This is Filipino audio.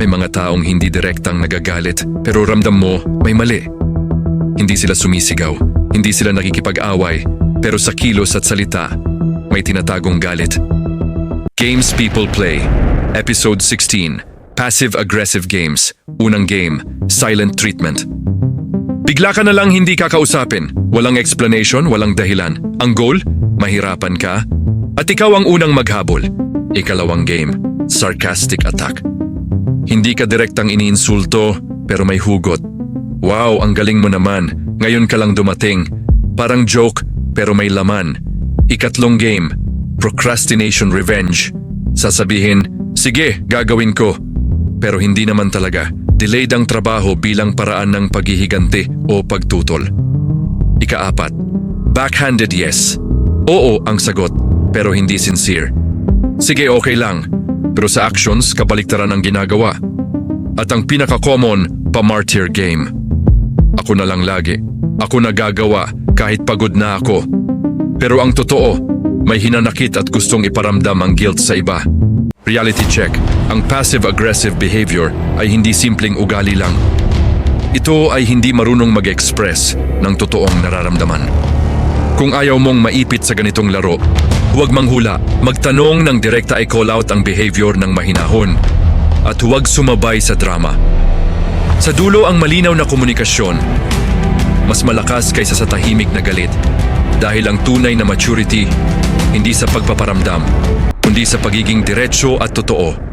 May mga taong hindi direktang nagagalit pero ramdam mo may mali. Hindi sila sumisigaw, hindi sila nakikipag-away, pero sa kilos at salita, may tinatagong galit. Games People Play, Episode 16, Passive-Aggressive Games. Unang game, Silent Treatment. Bigla ka na lang hindi kakausapin. Walang explanation, walang dahilan. Ang goal, mahirapan ka, at ikaw ang unang maghabol. Ikalawang game, Sarcastic Attack. Hindi ka direktang iniinsulto, pero may hugot. Wow, ang galing mo naman. Ngayon ka lang dumating. Parang joke, pero may laman. Ikatlong game, Procrastination Revenge. Sasabihin, sige, gagawin ko. Pero hindi naman talaga. Delayed ang trabaho bilang paraan ng paghihiganti o pagtutol. Ikaapat, Backhanded Yes. Oo ang sagot, pero hindi sincere. Sige, okay lang. Pero sa actions, kabaliktaran ang ginagawa. At ang pinaka-common, pa-martyr game. Ako na lang lagi. Ako na gagawa kahit pagod na ako. Pero ang totoo, may hinanakit at gustong iparamdam ang guilt sa iba. Reality check, ang passive-aggressive behavior ay hindi simpleng ugali lang. Ito ay hindi marunong mag-express ng totoong nararamdaman. Kung ayaw mong maipit sa ganitong laro, huwag manghula, magtanong ng direkta i-call out ang behavior ng mahinahon at huwag sumabay sa drama. Sa dulo ang malinaw na komunikasyon, mas malakas kaysa sa tahimik na galit dahil ang tunay na maturity hindi sa pagpaparamdam, kundi sa pagiging diretso at totoo.